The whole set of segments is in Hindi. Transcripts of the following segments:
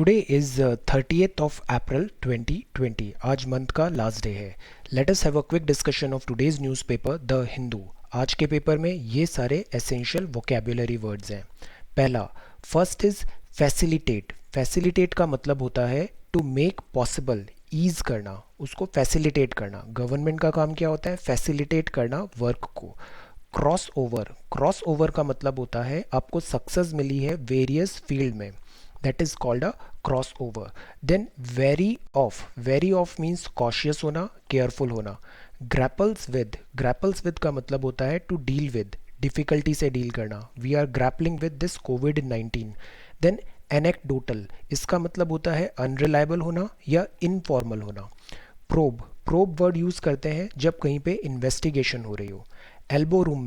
टुडे इज़ 30th ऑफ अप्रैल 2020। आज मंथ का लास्ट डे है। Let us have a quick discussion of today's newspaper the Hindu. आज के पेपर में ये सारे एसेंशियल वोकेबुलरी वर्ड्स हैं। पहला, फर्स्ट इज़ फैसिलिटेट। फैसिलिटेट का मतलब होता है टू मेक पॉसिबल, ईज करना, उसको फैसिलिटेट करना। गवर्नमेंट का काम क्या होता है? फैसिलिटेट करना वर्क को। क्रॉस ओवर, क्रॉस ओवर का मतलब होता है आपको सक्सेस मिली है वेरियस फील्ड में, that is called a crossover. Then very off means cautious होना, careful होना। grapples with का मतलब होता है to deal with, difficulty से deal करना। we are grappling with this COVID-19। then anecdotal, इसका मतलब होता है unreliable होना या informal होना। प्रोब वर्ड यूज़ करते हैं जब कहीं पे इन्वेस्टिगेशन हो रही हो। एल्बो रूम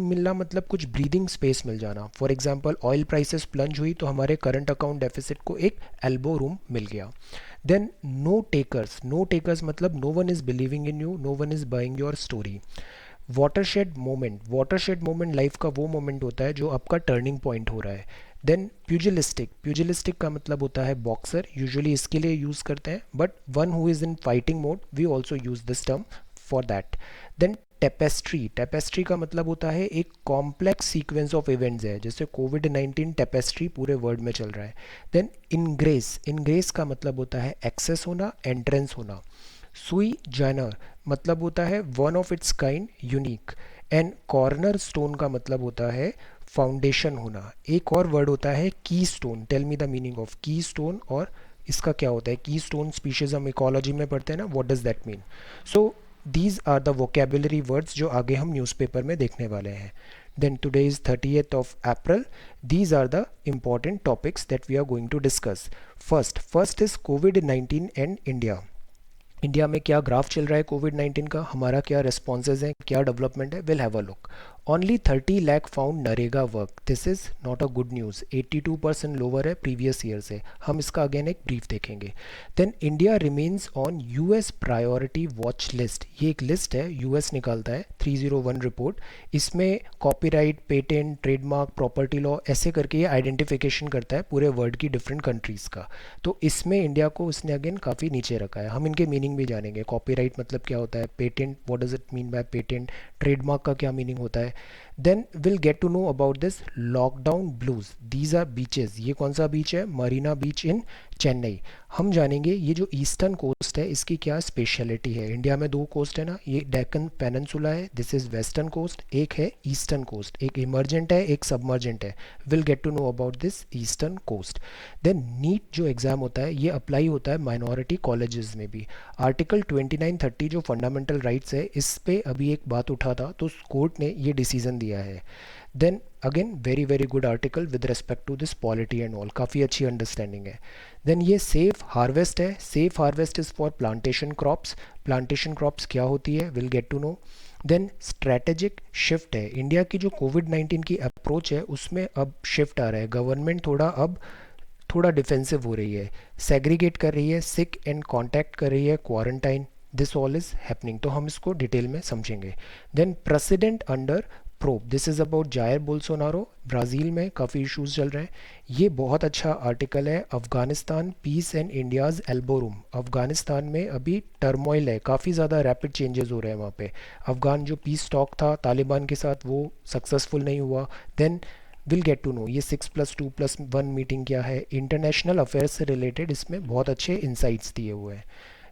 मिलना मतलब कुछ ब्रीदिंग स्पेस मिल जाना। For example oil prices plunge हुई तो हमारे करंट अकाउंट डेफिसिट को एक एल्बो रूम मिल गया। देन नो टेकर्स मतलब no one is believing in you, no one is buying your story. Watershed moment life का वो मोमेंट होता है जो आपका टर्निंग पॉइंट हो रहा है। देन प्यूजिलिस्टिक का मतलब होता है बॉक्सर, यूजुअली इसके लिए यूज़ करते हैं, but one who is in fighting mode we also use this term for that. Then tapestry का मतलब होता है एक कॉम्प्लेक्स सीक्वेंस ऑफ इवेंट्स है, जैसे कोविड-19 टेपेस्ट्री पूरे वर्ल्ड में चल रहा है। देन इनग्रेस का मतलब होता है एक्सेस होना, एंट्रेंस होना। सुई जानर मतलब होता है one of its kind, unique. And corner stone का मतलब होता है फाउंडेशन होना। एक और वर्ड होता है keystone. Tell me the meaning of keystone, और इसका क्या होता है? की स्टोन स्पीशीज हम इकोलॉजी में पढ़ते हैं ना, what does that mean? So these are the vocabulary words जो आगे हम न्यूज़पेपर में देखने वाले हैं। Then today is 30th of April. These are the important topics that we are going to discuss. First is कोविड-19 एंड इंडिया। इंडिया में क्या ग्राफ चल रहा है कोविड-19 का, हमारा क्या रिस्पॉन्सेज हैं, क्या डेवलपमेंट है, will have a look. Only 30 lakh found NREGA work. This is not a good news. 82% lower है प्रीवियस ईयर से। हम इसका अगेन एक ब्रीफ देखेंगे। Then India remains on US priority watch list. ये एक लिस्ट है, यूएस निकालता है, 301 रिपोर्ट। इसमें copyright, patent, trademark, property law ऐसे करके ये आइडेंटिफिकेशन करता है पूरे वर्ल्ड की डिफरेंट कंट्रीज़ का। तो इसमें इंडिया को उसने अगेन काफ़ी नीचे रखा है। हम इनके मीनिंग भी जानेंगे। कॉपीराइट मतलब क्या होता है, patent, what does it mean by patent, trademark का क्या मीनिंग होता है। Then will get to know about this lockdown blues. These are beaches. ये कौन सा बीच है? Marina beach in Chennai. हम जानेंगे ये जो ईस्टर्न कोस्ट है इसकी क्या स्पेशलिटी है। इंडिया में दो कोस्ट है ना, ये डेक्कन पेनिनसुला है, दिस इज वेस्टर्न कोस्ट, एक है ईस्टर्न कोस्ट, एक इमर्जेंट है एक सबमर्जेंट है। Will get to know about this eastern coast. Then NEET जो एग्ज़ाम होता है ये अप्लाई होता है माइनॉरिटी कॉलेजेस में भी। आर्टिकल 2930 जो फंडामेंटल राइट्स है, इस पे अभी एक बात उठा था तो कोर्ट ने ये डिसीजन दिया है। Then again very good article with respect to this polity and all, काफ़ी अच्छी अंडरस्टैंडिंग है। देन ये सेफ हार्वेस्ट है। Safe harvest is for plantation crops. Plantation crops क्या होती है, will get to know. Then strategic shift है। इंडिया की जो कोविड-19 की अप्रोच है उसमें अब शिफ्ट आ रहा है। गवर्नमेंट थोड़ा डिफेंसिव हो रही है, सेग्रीगेट कर रही है, सिक एंड कॉन्टैक्ट कर रही है, quarantine, this all is happening. तो हम इसको डिटेल में समझेंगे। Then president under probe, this is about Jair Bolsonaro. Brazil में काफ़ी इश्यूज चल रहे हैं। ये बहुत अच्छा आर्टिकल है। Afghanistan peace and India's elbow room. Afghanistan में अभी टर्मोइल है, काफ़ी ज़्यादा रैपिड चेंजेस हो रहे हैं वहाँ पे। अफगान जो पीस टॉक था तालिबान के साथ वो सक्सेसफुल नहीं हुआ। Then will get to know ये 6+2+1 मीटिंग क्या है, इंटरनेशनल अफेयर्स से रिलेटेड इसमें बहुत अच्छे इंसाइट्स दिए हुए हैं।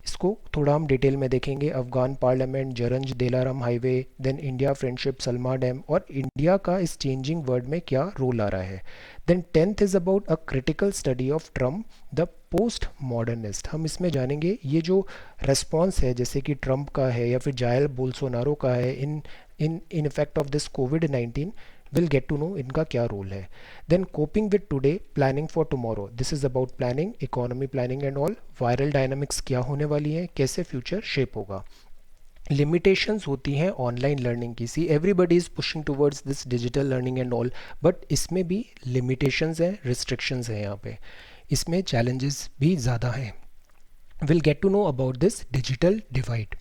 इसको थोड़ा हम डिटेल में देखेंगे। Afghan parliament, Zaranj Delaram highway, then India friendship, Salma dam, और इंडिया का इस चेंजिंग वर्ल्ड में क्या रोल आ रहा है। Then 10th is about a critical study of Trump the post modernist. हम इसमें जानेंगे ये जो रेस्पॉन्स है जैसे कि ट्रम्प का है या फिर जायर बोल्सोनारो का है इन इफेक्ट ऑफ दिस कोविड-19, विल गेट टू नो इनका क्या रोल है। Then coping with today, planning for tomorrow, this is about planning, economy planning and all. Viral dynamics क्या होने वाली है, कैसे फ्यूचर शेप होगा। लिमिटेशंस होती हैं ऑनलाइन लर्निंग की। See everybody is pushing towards this digital learning and all, but इसमें भी लिमिटेशंस हैं, रिस्ट्रिक्शंस हैं यहाँ पे, इसमें चैलेंजेस भी ज़्यादा हैं। Will get to know about this digital divide.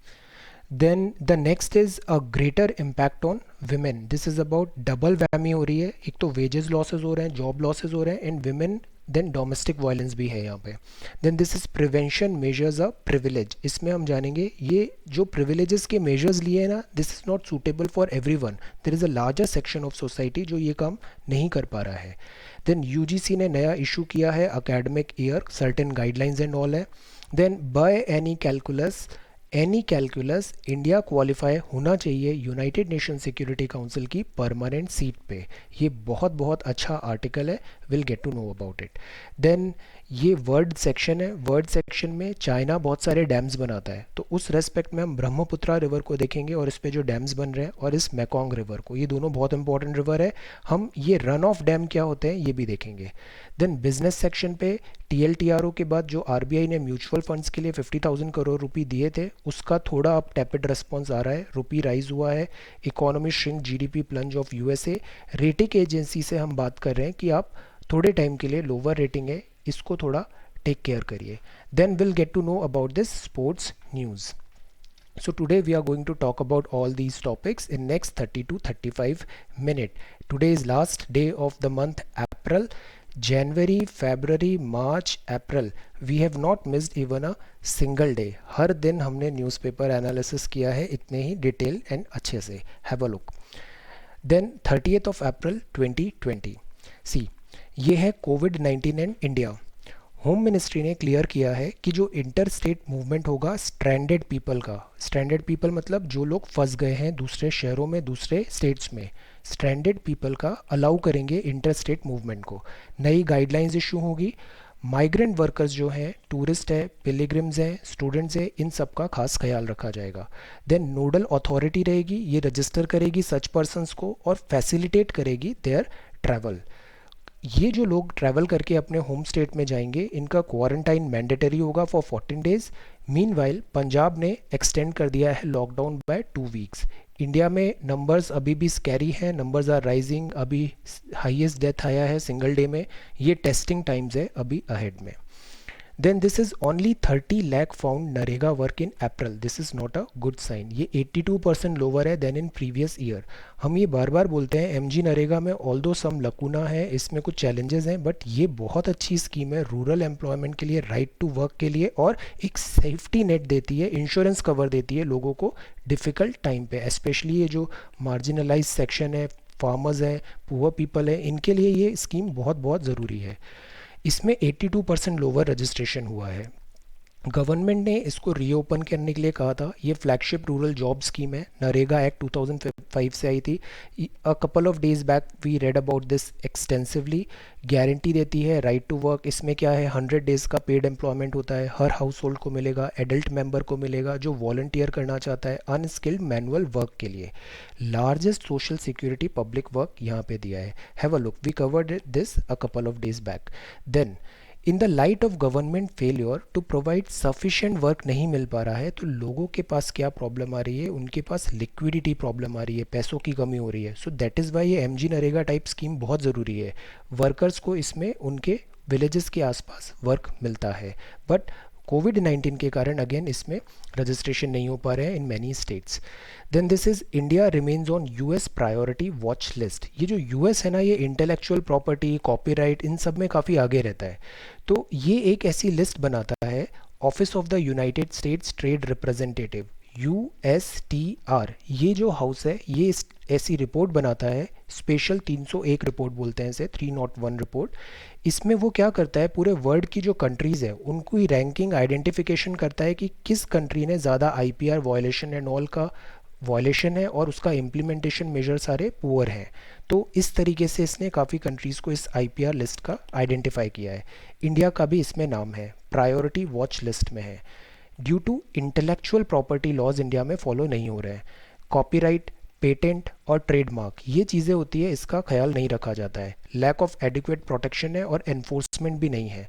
Then the next is a greater impact on women. This is about double whammy हो रही है, एक तो वेजेस लॉसेज हो रहे हैं, जॉब लॉसेज हो रहे हैं, and women then domestic violence भी है यहाँ पे. Then this is prevention measures a privilege. इसमें हम जानेंगे ये जो प्रिविलेजेस के मेजर्स लिए हैं ना, this is not suitable for everyone. There is a larger section of society जो ये काम नहीं कर पा रहा है. देन यूजीसी ने नया इशू किया है academic year, certain guidelines and all है. Then by any calculus India qualify होना चाहिए यूनाइटेड नेशन सिक्योरिटी काउंसिल की परमानेंट सीट पे. ये बहुत बहुत अच्छा आर्टिकल है, will get to know about it. Then ये वर्ड सेक्शन है. वर्ड सेक्शन में चाइना बहुत सारे डैम्स बनाता है, तो उस रेस्पेक्ट में हम ब्रह्मपुत्रा रिवर को देखेंगे और इस पे जो डैम्स बन रहे हैं, और इस मेकोंग रिवर को. ये दोनों बहुत इंपॉर्टेंट रिवर है. हम ये रन ऑफ डैम क्या होते हैं ये भी देखेंगे. देन बिजनेस सेक्शन पे टीएलटीआरओ के बाद जो आरबीआई ने म्यूचुअल फंड्स के लिए 50,000 करोड़ रुपए दिए थे, उसका थोड़ा अब टैपिड रिस्पॉन्स आ रहा है. रुपी राइज हुआ है. Economy shrink, GDP plunge of USA. Rating agency से हम बात कर रहे हैं कि आप थोड़े टाइम के लिए लोअर रेटिंग है, इसको थोड़ा टेक केयर करिए. Then will get to know about this sports news. So today we are going to talk about all these topics in next 30 to 35 minutes. Today is last day of the month April. January, February, March, April. We have not missed even a single day. हर दिन हमने न्यूज़पेपर एनालिसिस किया है इतने ही डिटेल एंड अच्छे से. Have a look. Then 30th of April 2020. See, ये है कोविड-19 एंड इंडिया. होम मिनिस्ट्री ने क्लियर किया है कि जो इंटर स्टेट मूवमेंट होगा स्ट्रैंडेड पीपल का, स्ट्रैंडेड पीपल मतलब जो लोग फंस गए हैं दूसरे शहरों में, दूसरे स्टेट्स में, स्ट्रैंडेड पीपल का अलाउ करेंगे इंटर स्टेट मूवमेंट को. नई गाइडलाइंस इशू होगी. माइग्रेंट वर्कर्स जो हैं, टूरिस्ट है, पिलिग्रिम्स हैं, स्टूडेंट्स हैं, इन सब का खास ख्याल रखा जाएगा. देन नोडल अथॉरिटी रहेगी, ये रजिस्टर करेगी सच पर्सन्स को और फैसिलिटेट करेगी देयर ट्रैवल. ये जो लोग ट्रैवल करके अपने होम स्टेट में जाएंगे, इनका क्वारंटाइन मैंडेटरी होगा फॉर 14 डेज. मीनवाइल पंजाब ने एक्सटेंड कर दिया है लॉकडाउन बाय 2 वीक्स. इंडिया में नंबर्स अभी भी स्कैरी हैं, नंबर्स आर राइजिंग. अभी हाईएस्ट डेथ आया है सिंगल डे में. ये टेस्टिंग टाइम्स है अभी अहेड में. Then this is only 30 lakh found NREGA work in April. This is not a good sign. ये 82% लोअर है देन इन प्रीवियस ईयर. हम ये बार बार बोलते हैं एमजी नरेगा में ऑल्दो सम लकूना है, इसमें कुछ चैलेंजेस हैं, बट ये बहुत अच्छी स्कीम है रूरल एम्प्लॉयमेंट के लिए, राइट टू वर्क के लिए, और एक सेफ्टी नेट देती है, इंश्योरेंस कवर देती है लोगों को डिफ़िकल्ट टाइम पे. स्पेशली ये जो मार्जिनलाइज सेक्शन है, फार्मर्स हैं, पुअर पीपल है, इनके लिए ये स्कीम बहुत बहुत ज़रूरी है. इसमें 82% लोअर रजिस्ट्रेशन हुआ है. गवर्नमेंट ने इसको रीओपन करने के लिए कहा था. ये फ्लैगशिप रूरल जॉब स्कीम है, नरेगा एक्ट 2005 से आई थी. A couple of days back we read about this extensively. Guarantee देती है राइट टू वर्क. इसमें क्या है, 100 डेज़ का पेड एम्प्लॉयमेंट होता है, हर हाउस होल्ड को मिलेगा, एडल्ट मेंबर को मिलेगा जो वॉलंटियर करना चाहता है अनस्किल्ड मैनुअल वर्क के लिए. Largest social security public work यहाँ पे दिया है. Have a look, we covered this a couple of days back. Then in the light of government failure to provide sufficient work नहीं मिल पा रहा है, तो लोगों के पास क्या प्रॉब्लम आ रही है, उनके पास लिक्विडिटी प्रॉब्लम आ रही है, पैसों की कमी हो रही है. सो दैट इज़ वाई ये एमजी नरेगा टाइप स्कीम बहुत ज़रूरी है. वर्कर्स को इसमें उनके विलेजेस के आसपास वर्क मिलता है, बट कोविड-19 के कारण अगेन इसमें रजिस्ट्रेशन नहीं हो पा रहे हैं in many states. Then this is India remains on US priority watch list. ये जो यूएस है ना, ये इंटेलेक्चुअल प्रॉपर्टी, कॉपीराइट, इन सब में काफ़ी आगे रहता है. तो ये एक ऐसी लिस्ट बनाता है office of the United states trade representative, USTR. ये जो हाउस है ये ऐसी रिपोर्ट बनाता है, स्पेशल 301 रिपोर्ट बोलते हैं इसे, 301 रिपोर्ट. इसमें वो क्या करता है, पूरे वर्ल्ड की जो कंट्रीज़ है उनको ही रैंकिंग आइडेंटिफिकेशन करता है कि किस कंट्री ने ज़्यादा IPR वायलेशन एंड ऑल का वायलेशन है और उसका इम्प्लीमेंटेशन मेजर सारे पुअर हैं. तो इस तरीके से इसने काफ़ी कंट्रीज़ को इस IPR लिस्ट का आइडेंटिफाई किया है. इंडिया का भी इसमें नाम है, प्रायोरिटी वॉच लिस्ट में है. Due to intellectual property laws India में फॉलो नहीं हो रहे हैं. कॉपीराइट, पेटेंट और ट्रेडमार्क ये चीज़ें होती है, इसका ख्याल नहीं रखा जाता है. लैक ऑफ एडिक्वेट प्रोटेक्शन है और एनफोर्समेंट भी नहीं है.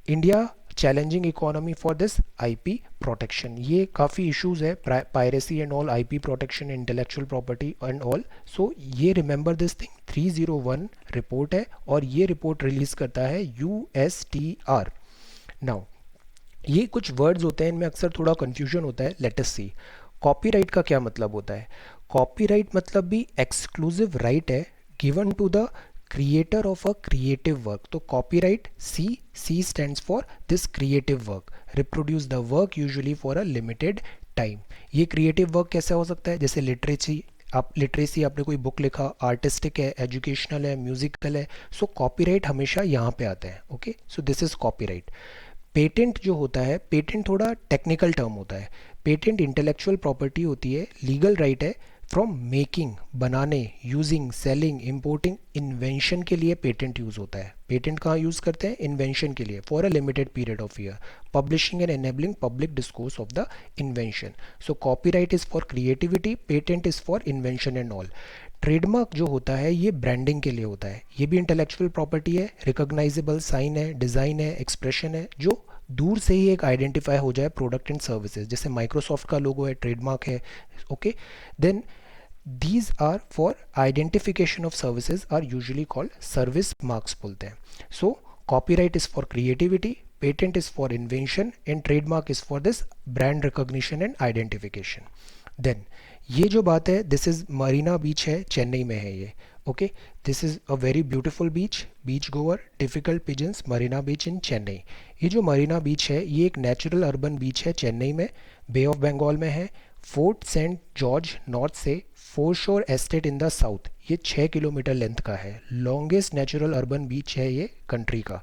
India challenging economy for this IP protection. ये काफ़ी इश्यूज है, piracy and all, IP protection, intellectual property and all. So ये रिमेंबर दिस थिंग. 301 रिपोर्ट है और ये रिपोर्ट रिलीज करता है USTR. नाउ ये कुछ वर्ड्स होते हैं, इनमें अक्सर थोड़ा कन्फ्यूजन होता है. लेट अस सी. कॉपीराइट का क्या मतलब होता है. कॉपीराइट मतलब भी एक्सक्लूसिव राइट है given to the creator of a creative work, तो copyright C stands for this creative work, reproduce the work usually for a limited time. ये क्रिएटिव वर्क कैसे हो सकता है, जैसे लिटरेसी आपने कोई बुक लिखा, आर्टिस्टिक है, एजुकेशनल है, म्यूजिकल है, सो कॉपीराइट हमेशा यहाँ पे आता है। Okay, so this is copyright. Patent जो होता है, पेटेंट थोड़ा टेक्निकल टर्म होता है। पेटेंट इंटेलेक्चुअल प्रॉपर्टी होती है, लीगल राइट है फ्रॉम मेकिंग, बनाने, यूजिंग, सेलिंग, इंपोर्टिंग, इन्वेंशन के लिए पेटेंट यूज़ होता है। पेटेंट कहाँ यूज़ करते हैं, इन्वेंशन के लिए, for a limited period of year, publishing and enabling public discourse of the invention. So copyright is for creativity, patent is for invention and all. Trademark जो होता है ये ब्रांडिंग के लिए होता है, ये भी इंटेलेक्चुअल प्रॉपर्टी है, रिकॉग्नाइजेबल साइन है, डिज़ाइन है, एक्सप्रेशन है, जो दूर से ही एक आइडेंटिफाई हो जाए प्रोडक्ट एंड सर्विसेज, जैसे माइक्रोसॉफ्ट का लोगो है, ट्रेडमार्क है। Okay, then these are for identification of services are usually called service marks बोलते हैं। So copyright is for creativity, patent is for invention and trademark is for this brand recognition and identification। Then ये जो बात है, दिस इज़ मरीना बीच है, चेन्नई में है ये। Okay, this is a very beautiful beach, beach goer, difficult pigeons, Marina beach in Chennai. ये जो मरीना बीच है ये एक नेचुरल अर्बन बीच है चेन्नई में, बे ऑफ बंगाल में है। फोर्ट सेंट जॉर्ज नॉर्थ से, फोरशोर एस्टेट इन द साउथ, ये 6 किलोमीटर लेंथ का है, लॉन्गेस्ट नेचुरल अर्बन बीच है ये कंट्री का,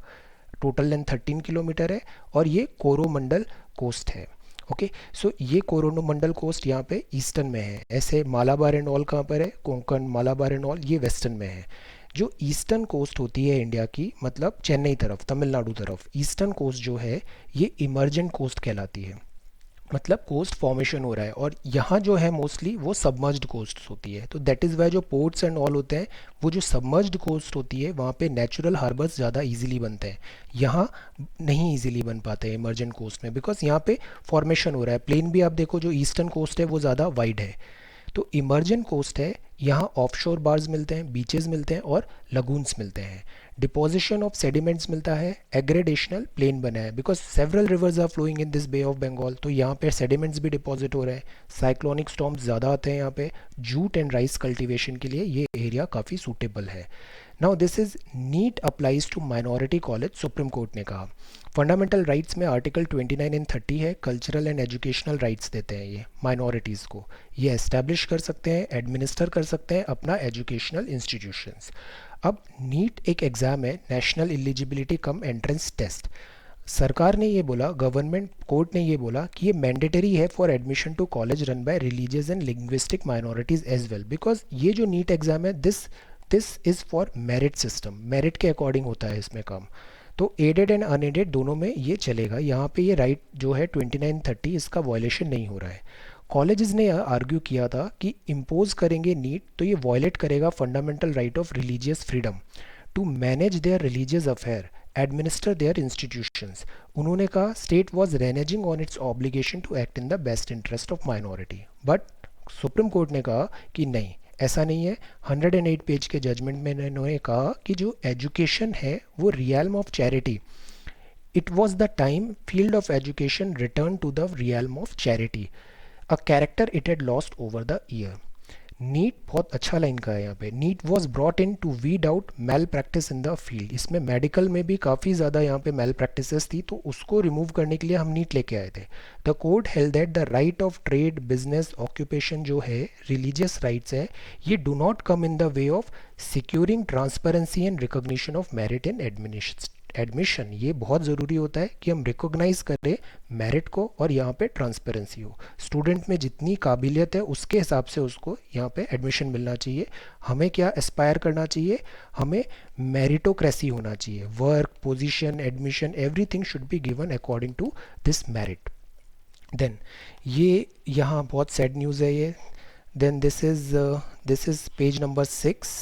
टोटल लेंथ 13 किलोमीटर है, और ये कोरोमंडल कोस्ट है। ओके, सो ये कोरोमंडल कोस्ट यहाँ पे ईस्टर्न में है। ऐसे मालाबार एंड ऑल कहाँ पर है, कोंकण, मालाबार एंड ऑल ये वेस्टर्न में है। जो ईस्टर्न कोस्ट होती है इंडिया की, मतलब चेन्नई तरफ, तमिलनाडु तरफ, ईस्टर्न कोस्ट जो है ये इमर्जेंट कोस्ट कहलाती है, मतलब कोस्ट फॉर्मेशन हो रहा है, और यहाँ जो है मोस्टली वो सबमर्ज्ड कोस्ट होती है। तो दैट इज़ वाई जो पोर्ट्स एंड ऑल होते हैं, वो जो सबमर्ज्ड कोस्ट होती है वहाँ पे नेचुरल हार्बर्स ज़्यादा इजीली बनते हैं, यहाँ नहीं इजीली बन पाते हैं इमर्जेंट कोस्ट में, बिकॉज यहाँ पे फॉर्मेशन हो रहा है। प्लेन भी आप देखो, जो ईस्टर्न कोस्ट है वो ज़्यादा वाइड है। तो इमर्जेंट कोस्ट है, यहाँ ऑफशोर बार्स मिलते हैं, बीचेस मिलते हैं और लगून्स मिलते हैं। डिपोजिशन ऑफ सेडिमेंट्स मिलता है, एग्रेडेशनल प्लेन बना है, because several rivers are flowing in this bay of Bengal, तो यहाँ पे सेडिमेंट्स भी डिपॉजिट हो रहे हैं। साइक्लोनिक स्टॉर्म्स ज़्यादा आते हैं यहाँ पे, जूट एंड राइस कल्टीवेशन के लिए ये एरिया काफ़ी सूटेबल है। Now this is NEET applies to minority college, supreme court ने कहा। फंडामेंटल राइट्स में आर्टिकल 29 एंड 30 है, कल्चरल एंड एजुकेशनल राइट्स देते हैं ये माइनॉरिटीज़ को, ये एस्टैब्लिश कर सकते हैं, एडमिनिस्टर कर सकते हैं अपना एजुकेशनल इंस्टीट्यूशंस। अब नीट एक एग्ज़ाम है, national eligibility cum entrance test. सरकार ने ये बोला, गवर्नमेंट कोर्ट ने ये बोला कि ये मैंडेटरी है for admission to college run by religious and linguistic minorities as well, because ये जो नीट एग्ज़ाम है this is for merit system, merit के अकॉर्डिंग होता है इसमें काम। तो एडेड एंड अनएडेड दोनों में ये चलेगा, यहाँ पे ये राइट जो है 29-30 इसका वायलेशन नहीं हो रहा है। कॉलेजेस ने आर्ग्यू किया था कि इम्पोज करेंगे नीट तो ये वायलेट करेगा fundamental right of religious freedom to manage their religious affair, administer their institutions. उन्होंने कहा state was reneging on its obligation to act in the best interest of minority, but supreme court ने कहा कि नहीं, ऐसा नहीं है। 108 पेज के जजमेंट में इन्होंने कहा कि जो एजुकेशन है वो realm of charity, it was the time field of education return to the realm of charity, a character it had lost over the year. NEET बहुत अच्छा लाइन का है यहाँ पे, NEET was brought in to weed out malpractice in the field. इसमें मेडिकल में भी काफ़ी ज़्यादा यहाँ पे मेल प्रैक्टिसेस थी, तो उसको रिमूव करने के लिए हम नीट लेके आए थे। The court held that the right of trade, business, occupation जो है रिलीजियस राइट्स है, ये do not come in the way of securing transparency and recognition of merit in admission. ये बहुत ज़रूरी होता है कि हम रिकॉग्नाइज करें मेरिट को और यहाँ पे ट्रांसपेरेंसी हो। स्टूडेंट में जितनी काबिलियत है उसके हिसाब से उसको यहाँ पे एडमिशन मिलना चाहिए। हमें क्या एस्पायर करना चाहिए, हमें मेरिटोक्रेसी होना चाहिए, work, position, admission, everything should be given according to this merit. Then ये यहाँ बहुत सैड न्यूज़ है ये। Then this is page number 6,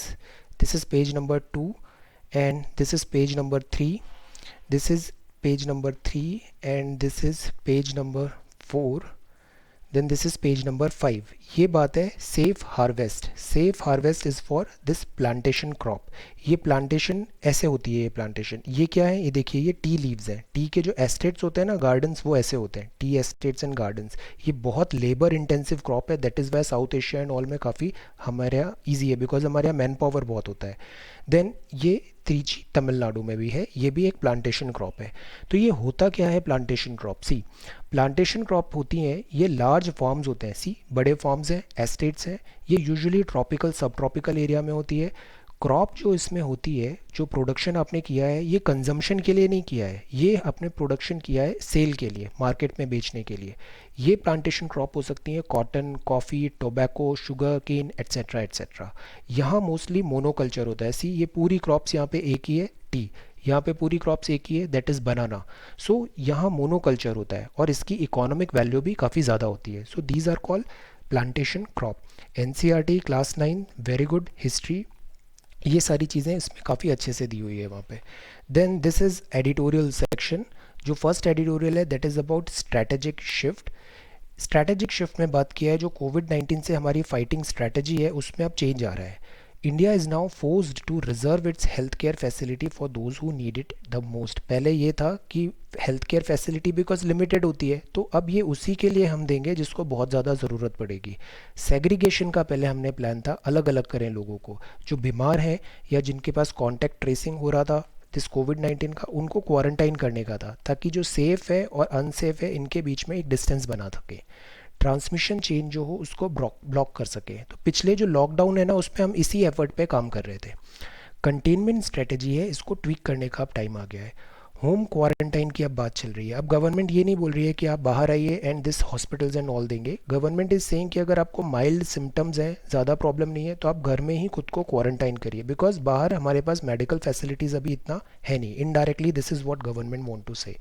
this is page number 2 and this is page number 3, this is page number 3 and this is page number 4, then this is page number 5। ये बात है safe harvest. Safe harvest is for this plantation crop. ये प्लांटेशन ऐसे होती है, ये प्लांटेशन, ये क्या है, ये देखिए ये टी लीव्स हैं। टी के जो एस्टेट्स होते हैं ना, गार्डन्स, वो ऐसे होते हैं, टी एस्टेट्स एंड गार्डन्स। ये बहुत लेबर इंटेंसिव क्रॉप है, that is why south Asia and all में काफ़ी हमारे यहाँ ईजी है, बिकॉज हमारे यहाँ मैन पावर बहुत होता है। देन ये त्रिची तमिलनाडु में भी है, ये भी एक प्लांटेशन क्रॉप है। तो ये होता क्या है प्लांटेशन क्रॉप? सी, प्लांटेशन क्रॉप होती हैं, ये लार्ज फार्म्स होते हैं, सी बड़े फार्म्स हैं, एस्टेट्स हैं। ये यूजुअली ट्रॉपिकल सब ट्रॉपिकल एरिया में होती है। क्रॉप जो इसमें होती है, जो प्रोडक्शन आपने किया है, ये कंजम्पशन के लिए नहीं किया है, ये आपने प्रोडक्शन किया है सेल के लिए, मार्केट में बेचने के लिए। ये प्लांटेशन क्रॉप हो सकती है cotton, coffee, tobacco, sugarcane etcetera etcetera. यहाँ मोस्टली मोनोकल्चर होता है। सी, ये पूरी क्रॉप्स यहाँ पे एक ही है, टी, यहाँ पे पूरी क्रॉप्स एक ही है, दैट इज़ बनाना। सो यहाँ मोनोकल्चर होता है और इसकी इकोनॉमिक वैल्यू भी काफ़ी ज़्यादा होती है। So these are called plantation crop. NCERT class 9, very good. History, ये सारी चीज़ें इसमें काफ़ी अच्छे से दी हुई है वहाँ पे। Then this is editorial section. जो फर्स्ट एडिटोरियल है that is about strategic shift. Strategic shift में बात किया है, जो कोविड-19 से हमारी फाइटिंग स्ट्रैटेजी है उसमें अब चेंज आ रहा है। India is now forced to reserve its health care facility for those who need it the most. पहले ये था कि health care facility because limited होती है, तो अब ये उसी के लिए हम देंगे जिसको बहुत ज़्यादा ज़रूरत पड़ेगी। सेग्रीगेशन का पहले हमने प्लान था, अलग अलग करें लोगों को, जो बीमार हैं या जिनके पास कॉन्टैक्ट ट्रेसिंग हो रहा था दिस कोविड-19 का, उनको क्वारंटाइन करने का था, ताकि जो सेफ़ है और अनसेफ है इनके बीच में एक डिस्टेंस बना सके, ट्रांसमिशन चेन जो हो उसको ब्लॉक कर सके। तो पिछले जो लॉकडाउन है ना, उसमें हम इसी एफर्ट पे काम कर रहे थे। कंटेनमेंट स्ट्रेटजी है, इसको ट्विक करने का अब टाइम आ गया है। होम क्वारंटाइन की अब बात चल रही है। अब गवर्नमेंट ये नहीं बोल रही है कि आप बाहर आइए and this hospitals and all देंगे। गवर्नमेंट इज सेइंग कि अगर आपको माइल्ड सिम्टम्स हैं, ज़्यादा प्रॉब्लम नहीं है, तो आप घर में ही खुद को क्वारंटाइन करिए, बिकॉज बाहर हमारे पास मेडिकल फैसिलिटीज़ अभी इतना है नहीं। Indirectly this is what government want to say.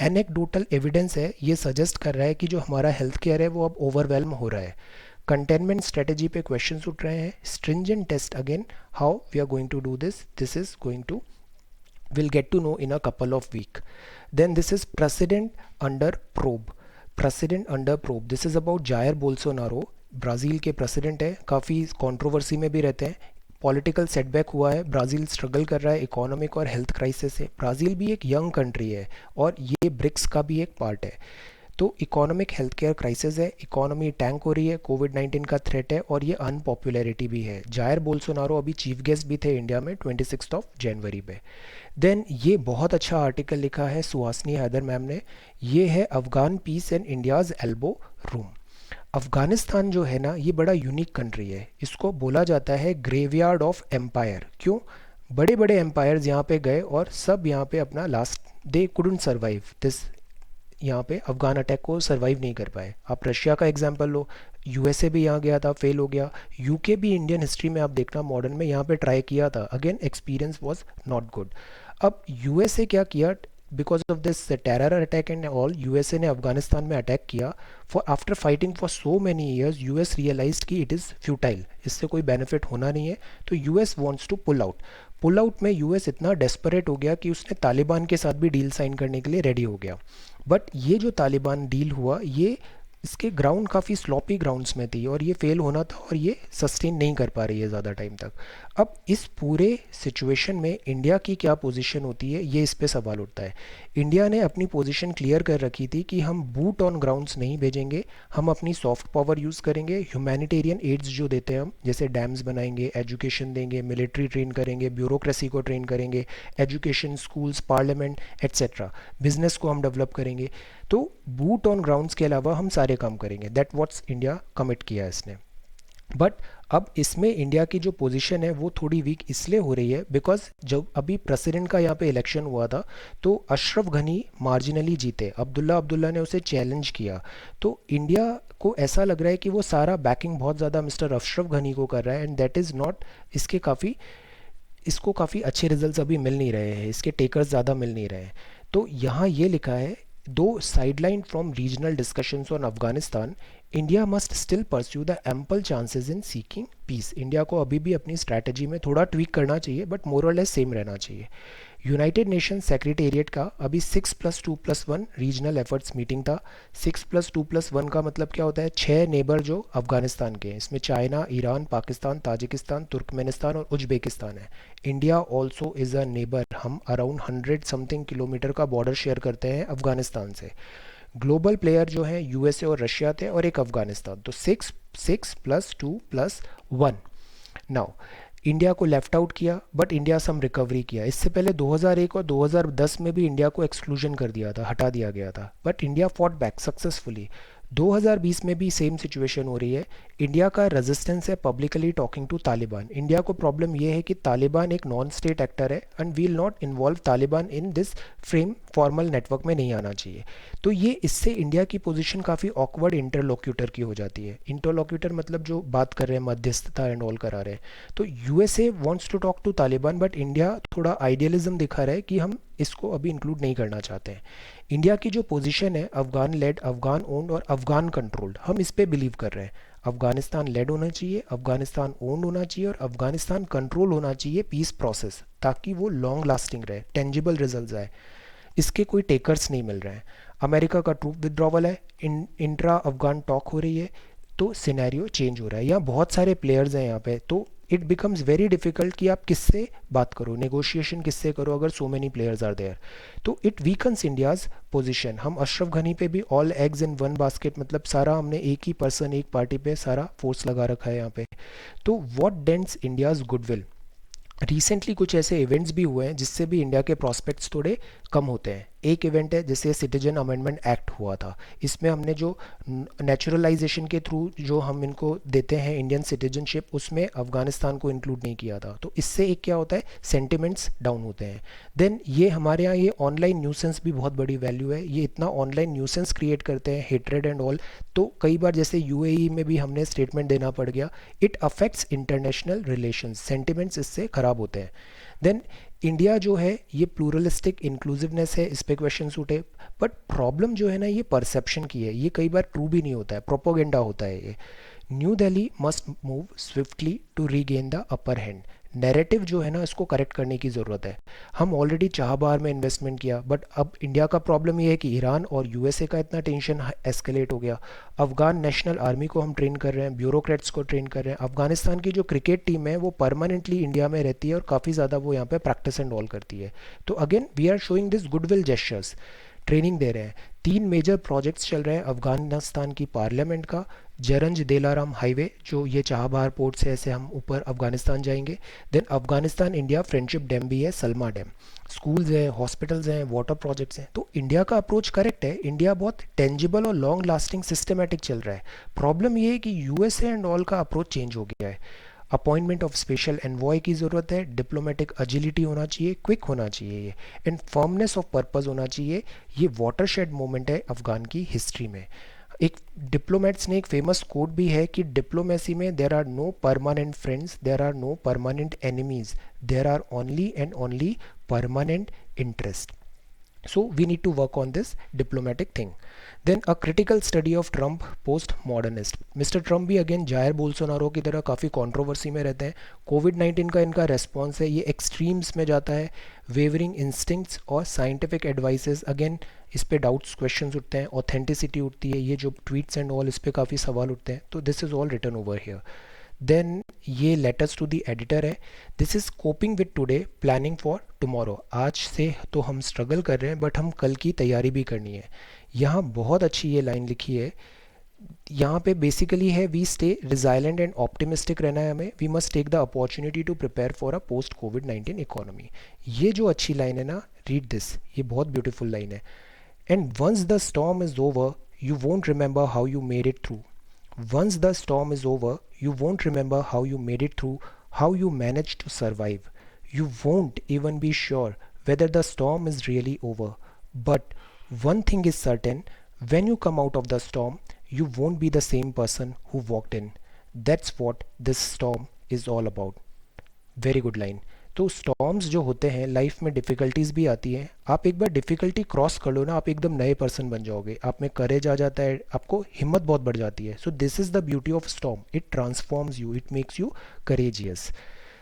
Anecdotal evidence है, ये सजेस्ट कर रहा है कि जो हमारा हेल्थ केयर है वो अब ओवरवेलम हो रहा है। कंटेनमेंट स्ट्रेटजी पे क्वेश्चंस उठ रहे हैं। Stringent test, again how we are going to do this is going to we'll get to know in a couple of week. Then this is president under probe. President under probe, this is about Jair Bolsonaro. Brazil के प्रेसिडेंट है, काफ़ी कंट्रोवर्सी में भी रहते हैं। पॉलिटिकल सेटबैक हुआ है, ब्राज़ील स्ट्रगल कर रहा है इकोनॉमिक और हेल्थ क्राइसिस से। ब्राज़ील भी एक यंग कंट्री है और ये ब्रिक्स का भी एक पार्ट है। तो इकोनॉमिक हेल्थ केयर क्राइसिस है, इकोनॉमी टैंक हो रही है, कोविड-19 का थ्रेट है और ये अनपॉपुलैरिटी भी है। जायर बोल्सोनारो अभी चीफ गेस्ट भी थे इंडिया में 26 जनवरी पे। देन ये बहुत अच्छा आर्टिकल लिखा है सुहासनी हैदर मैम ने, ये है Afghan peace and India's elbow room. Afghanistan जो है ना, ये बड़ा यूनिक कंट्री है। इसको बोला जाता है ग्रेवयार्ड ऑफ एम्पायर। क्यों? बड़े बड़े एम्पायर्स यहाँ पे गए और सब यहाँ पे अपना last, they couldn't survive this, यहाँ पे अफ़गान अटैक को सर्वाइव नहीं कर पाए। आप रशिया का एग्जांपल लो, यूएसए भी यहाँ गया था, फेल हो गया। यूके भी इंडियन हिस्ट्री में आप देखना मॉडर्न में यहाँ पे ट्राई किया था, again experience was not good. अब यूएसए क्या किया, because of this terror attack and all, USA ने अफगानिस्तान में अटैक किया। For after fighting for so many years US realized कि इट इज़ फ्यूटाइल, इससे कोई बेनिफिट होना नहीं है, तो US wants to pull out. Pull out में यूएस इतना डेस्परेट हो गया कि उसने तालिबान के साथ भी डील साइन करने के लिए रेडी हो गया। बट ये जो तालिबान डील हुआ, ये इसके ग्राउंड काफ़ी स्लॉपी ग्राउंड्स में थी और ये फेल होना था और ये सस्टेन नहीं कर पा रही है ज़्यादा टाइम तक। अब इस पूरे सिचुएशन में इंडिया की क्या पोजीशन होती है, ये इस पे सवाल उठता है। इंडिया ने अपनी पोजीशन क्लियर कर रखी थी कि हम बूट ऑन ग्राउंड्स नहीं भेजेंगे, हम अपनी सॉफ्ट पावर यूज़ करेंगे। ह्यूमैनिटेरियन एड्स जो देते हैं हम, जैसे डैम्स बनाएंगे, एजुकेशन देंगे, मिलिट्री ट्रेन करेंगे, ब्यूरोक्रेसी को ट्रेन करेंगे, education, schools, parliament etcetera, business को हम डेवलप करेंगे। तो बूट ऑन ग्राउंड्स के अलावा हम सारे काम करेंगे, दैट व्हाट्स इंडिया कमिट किया है इसने। बट अब इसमें इंडिया की जो पोजीशन है वो थोड़ी वीक इसलिए हो रही है बिकॉज जब अभी प्रेसिडेंट का यहाँ पे इलेक्शन हुआ था तो अशरफ घनी मार्जिनली जीते, अब्दुल्ला ने उसे चैलेंज किया। तो इंडिया को ऐसा लग रहा है कि वो सारा बैकिंग बहुत ज़्यादा मिस्टर अशरफ घनी को कर रहा है, एंड दैट इज़ नॉट, इसको काफ़ी अच्छे रिजल्ट्स अभी मिल नहीं रहे हैं, इसके टेकर्स ज़्यादा मिल नहीं रहे हैं। तो यहाँ ये लिखा है, though sideline from regional discussions on Afghanistan, India must still pursue the ample chances in seeking peace. India को अभी भी अपनी स्ट्रैटेजी में थोड़ा ट्वीक करना चाहिए, बट मोर और लेस सेम रहना चाहिए। यूनाइटेड नेशन सेक्रेटेरिएट का अभी 6+2+1 रीजनल एफर्ट्स मीटिंग था। 6+2+1 का मतलब क्या होता है, 6 नेबर जो अफगानिस्तान के हैं, इसमें China, Iran, Pakistan, Tajikistan, Turkmenistan और उज्बेकिस्तान है। India also is a neighbour, हम अराउंड 100 समथिंग किलोमीटर का बॉर्डर शेयर करते हैं अफगानिस्तान से। ग्लोबल प्लेयर जो हैं यूएसए और रशिया थे और एक अफगानिस्तान, तो 6+2+1। नाउ इंडिया को लेफ्ट आउट किया, बट इंडिया सम रिकवरी किया। इससे पहले 2001 और 2010 में भी इंडिया को एक्सक्लूजन कर दिया था, हटा दिया गया था, but India fought back successfully. 2020 में भी सेम सिचुएशन हो रही है। इंडिया का रेजिस्टेंस है publicly talking to Taliban. India को प्रॉब्लम ये है कि तालिबान एक नॉन स्टेट एक्टर है and we'll not involve Taliban in this frame, formal network में नहीं आना चाहिए। तो ये इससे इंडिया की पोजीशन काफ़ी ऑकवर्ड इंटरलोक्यूटर की हो जाती है। इंटरलोक्यूटर मतलब जो बात कर रहे हैं, मध्यस्थता एंड ऑल करा रहे हैं। तो USA wants to talk to Taliban, but India थोड़ा आइडियलिज्म दिखा रहा है कि हम इसको अभी इंक्लूड नहीं करना चाहते हैं। इंडिया की जो पोजीशन है अफगान लेड, अफगान ओन्ड और अफगान कंट्रोल्ड, हम इस पे बिलीव कर रहे हैं। अफगानिस्तान लेड होना चाहिए, अफगानिस्तान ओन्ड होना चाहिए और अफगानिस्तान कंट्रोल होना चाहिए पीस प्रोसेस, ताकि वो लॉन्ग लास्टिंग रहे, टेंजिबल रिजल्ट्स आए। इसके कोई टेकर्स नहीं मिल रहे हैं। अमेरिका का ट्रूप विड्रॉवल है, इंट्रा अफगान टॉक हो रही है, तो सिनेरियो चेंज हो रहा है। यहाँ बहुत सारे प्लेयर्स हैं यहाँ पे, तो इट बिकम्स वेरी डिफिकल्ट कि आप किससे बात करो, नेगोशिएशन किससे करो अगर so many players are there. तो इट वीकन्स इंडियाज पोजीशन। हम अशरफ घनी पे भी all eggs in one basket, मतलब सारा हमने एक ही पर्सन, एक पार्टी पे सारा फोर्स लगा रखा है यहाँ पे। तो what dents India's goodwill. Recently कुछ ऐसे इवेंट्स भी हुए हैं जिससे भी इंडिया के प्रॉस्पेक्ट्स थोड़े कम होते हैं। एक इवेंट है जैसे सिटीजन अमेंडमेंट एक्ट हुआ था, इसमें हमने जो नेचुरलाइजेशन के थ्रू जो हम इनको देते हैं इंडियन सिटीजनशिप, उसमें अफगानिस्तान को इंक्लूड नहीं किया था। तो इससे एक क्या होता है, सेंटिमेंट्स डाउन होते हैं। देन ये हमारे यहाँ ये ऑनलाइन न्यूसेंस भी बहुत बड़ी वैल्यू है। ये इतना ऑनलाइन न्यूसेंस क्रिएट करते हैं, हेट्रेड एंड ऑल। तो कई बार जैसे यूएई में भी हमने स्टेटमेंट देना पड़ गया। It affects international relations, sentiments इससे खराब होते हैं। देन इंडिया जो है ये प्लूरलिस्टिक इंक्लूसिवनेस है, इस पे क्वेश्चन उठे, बट प्रॉब्लम जो है ना ये परसेप्शन की है। ये कई बार ट्रू भी नहीं होता है, प्रोपोगेंडा होता है ये। New Delhi must move swiftly to regain the upper hand. Narrative जो है ना इसको करेक्ट करने की ज़रूरत है। हम ऑलरेडी चाबहार में इन्वेस्टमेंट किया, बट अब इंडिया का प्रॉब्लम ये है कि ईरान और यूएसए का इतना टेंशन एस्केलेट हो गया। अफगान नेशनल आर्मी को हम ट्रेन कर रहे हैं, ब्यूरोक्रेट्स को ट्रेन कर रहे हैं। अफगानिस्तान की जो क्रिकेट टीम है वो परमानेंटली इंडिया में रहती है और काफ़ी ज़्यादा वो यहाँ पे प्रैक्टिस एंड ऑल करती है। तो again we are showing this goodwill gestures, training दे रहे हैं। 3 मेजर प्रोजेक्ट्स चल रहे हैं अफगानिस्तान की पार्लियामेंट का। जरंज देलाराम हाईवे, जो ये चाबहार पोर्ट से ऐसे हम ऊपर अफगानिस्तान जाएंगे। Then Afghanistan India friendship dam भी है, सलमा डैम। स्कूल्स हैं, हॉस्पिटल्स हैं, वाटर प्रोजेक्ट्स हैं। तो इंडिया का अप्रोच करेक्ट है। इंडिया बहुत टेंजिबल और लॉन्ग लास्टिंग सिस्टमेटिक चल रहा है। प्रॉब्लम ये है कि यूएसए एंड ऑल का अप्रोच चेंज हो गया है। अपॉइंटमेंट ऑफ स्पेशल एनवॉय की ज़रूरत है, डिप्लोमेटिक एजिलिटी होना चाहिए, क्विक होना चाहिए ये, एंड फर्मनेस ऑफ पर्पस होना चाहिए। ये वाटरशेड मोमेंट है अफगान की हिस्ट्री में। एक डिप्लोमेट्स ने एक फेमस कोट भी है कि डिप्लोमेसी में there are no permanent friends, there are no permanent enemies, there are only and only permanent interest. So we need to work on this diplomatic thing. Then a critical study of Trump post-modernist. Mr. Trump भी अगेन जायर बोल्सोनारो की तरह काफ़ी कंट्रोवर्सी में रहते हैं। कोविड-19 का इनका रेस्पॉन्स है ये एक्सट्रीम्स में जाता है। वेवरिंग इंस्टिंक्ट्स और साइंटिफिक एडवाइसेस, अगेन इस पे डाउट्स क्वेश्चंस उठते हैं, ऑथेंटिसिटी उठती है, ये जो ट्वीट्स एंड ऑल इस पे काफ़ी सवाल उठते हैं। तो this is all written over here. Then ये लेटर्स टू दी एडिटर है। This is coping with today, planning for tomorrow. आज से तो हम स्ट्रगल कर रहे हैं बट हम कल की तैयारी भी करनी है। यहाँ बहुत अच्छी ये लाइन लिखी है। यहाँ पे बेसिकली है we stay resilient and optimistic रहना है हमें। We must take the opportunity to prepare for a post कोविड-19 इकोनॉमी। ये जो अच्छी लाइन है ना, रीड दिस, ये बहुत ब्यूटीफुल लाइन है। And once the storm is over you won't remember how you made it through. Once the storm is over, you won't remember how you made it through, how you managed to survive. You won't even be sure whether the storm is really over. But one thing is certain, when you come out of the storm, you won't be the same person who walked in. That's what this storm is all about. Very good line. तो स्टॉर्म्स जो होते हैं लाइफ में, डिफ़िकल्टीज भी आती हैं। आप एक बार डिफ़िकल्टी क्रॉस कर लो ना, आप एकदम नए पर्सन बन जाओगे। आप में करेज आ जाता है, आपको हिम्मत बहुत बढ़ जाती है। So this is the beauty of storm, it transforms you, it makes you courageous.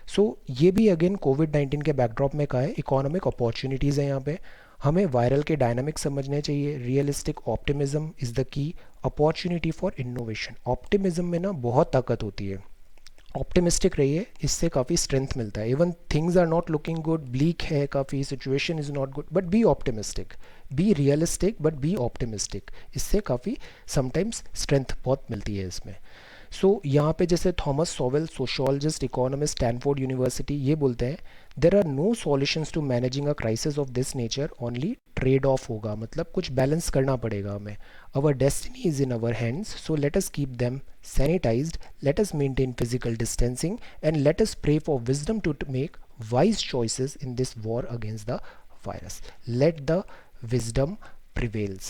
So ये भी अगेन कोविड-19 के बैकड्रॉप में कहा है, इकोनॉमिक अपॉर्चुनिटीज़ है यहाँ पे। हमें वायरल के डायनामिक्स समझने चाहिए। Realistic optimism is the key, opportunity for innovation. Optimism में ना बहुत ताकत होती है, ऑप्टिमिस्टिक रहिए, इससे काफ़ी स्ट्रेंथ मिलता है। Even things are not looking good, bleak है काफ़ी, situation is not good, but be optimistic, be realistic but be optimistic, इससे काफ़ी समटाइम्स स्ट्रेंथ बहुत मिलती है इसमें। सो यहाँ पे जैसे Thomas Sowell, sociologist, economist, Stanford university, ये बोलते हैं there are no solutions to managing a crisis of this nature, only trade off होगा, मतलब कुछ बैलेंस करना पड़ेगा हमें। Our destiny is in our hands, so let us keep them sanitized, let us maintain physical distancing, and let us pray for wisdom to make wise choices in this war against the virus. Let the wisdom prevails.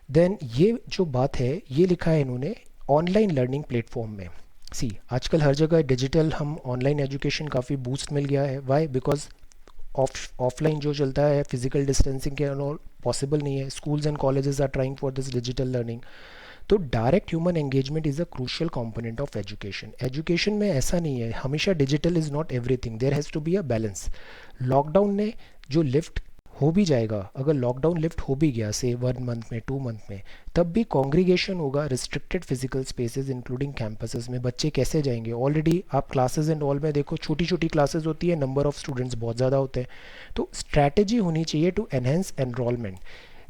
Then ये जो बात है ये लिखा है इन्होंने ऑनलाइन लर्निंग प्लेटफॉर्म में। सी आजकल हर जगह डिजिटल, हम ऑनलाइन एजुकेशन काफ़ी बूस्ट मिल गया है। वाई? बिकॉज ऑफलाइन जो चलता है फिजिकल डिस्टेंसिंग के और पॉसिबल नहीं है। Schools and colleges are trying for this digital learning. तो direct human engagement is a crucial component of education. Education में ऐसा नहीं है हमेशा digital is not everything, there has to be a balance. Lockdown ने जो लिफ्ट हो भी जाएगा, अगर लॉकडाउन लिफ्ट हो भी गया से 1 मंथ में 2 मंथ में, तब भी कॉन्ग्रीगेशन होगा, restricted physical spaces including campuses में। बच्चे कैसे जाएंगे? ऑलरेडी आप क्लासेस एंड ऑल में देखो, छोटी छोटी क्लासेस होती है, नंबर ऑफ स्टूडेंट्स बहुत ज़्यादा होते हैं। तो स्ट्रैटेजी होनी चाहिए टू एनहेंस एनरोलमेंट।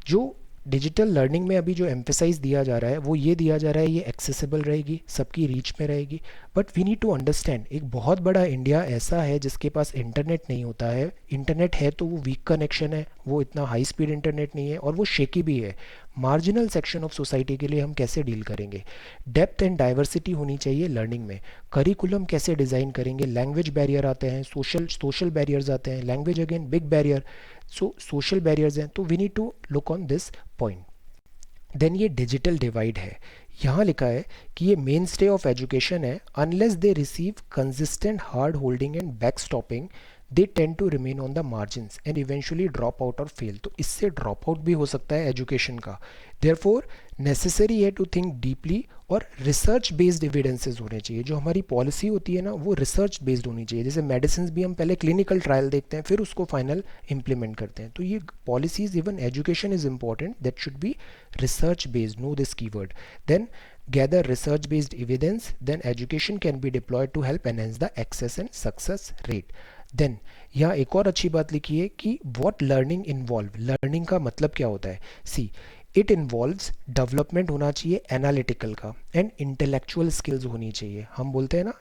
जो डिजिटल लर्निंग में अभी जो एम्फेसाइज दिया जा रहा है वो ये दिया जा रहा है, ये एक्सेसिबल रहेगी, सबकी रीच में रहेगी। But we need to understand, एक बहुत बड़ा इंडिया ऐसा है जिसके पास इंटरनेट नहीं होता है। इंटरनेट है तो वो वीक कनेक्शन है, वो इतना हाई स्पीड इंटरनेट नहीं है, और वो शेकी भी है। मार्जिनल सेक्शन ऑफ सोसाइटी के लिए हम कैसे डील करेंगे? डेप्थ एंड डाइवर्सिटी होनी चाहिए लर्निंग में। करिकुलम कैसे डिज़ाइन करेंगे? लैंग्वेज बैरियर आते हैं, सोशल बैरियर्स आते हैं, language again big barrier. So social barriers हैं, तो we need to look on this point. Then ये डिजिटल डिवाइड है, यहाँ लिखा है कि ये मेन स्टे ऑफ एजुकेशन है। Unless they receive consistent hand holding and back stopping, they tend to remain on the margins and eventually drop out और फेल। तो इससे ड्रॉप आउट भी हो सकता है एजुकेशन का। देयरफॉर नेसेसरी है टू थिंक डीपली, और रिसर्च बेस्ड एविडेंसेस होने चाहिए। जो हमारी पॉलिसी होती है ना, वो रिसर्च बेस्ड होनी चाहिए। जैसे मेडिसिन भी हम पहले क्लिनिकल ट्रायल देखते हैं, फिर उसको फाइनल इम्प्लीमेंट करते हैं। तो ये policies, even education is important, that should be research based, know this keyword. Then gather research based evidence, then education can be deployed to help enhance the access and success rate. Then यहाँ एक और अच्छी बात लिखी है कि what learning involve, लर्निंग का मतलब क्या होता है? सी इट इन्वॉल्व्स डेवलपमेंट होना चाहिए एनालिटिकल का, एंड इंटेलेक्चुअल स्किल्स होनी चाहिए। हम बोलते हैं ना,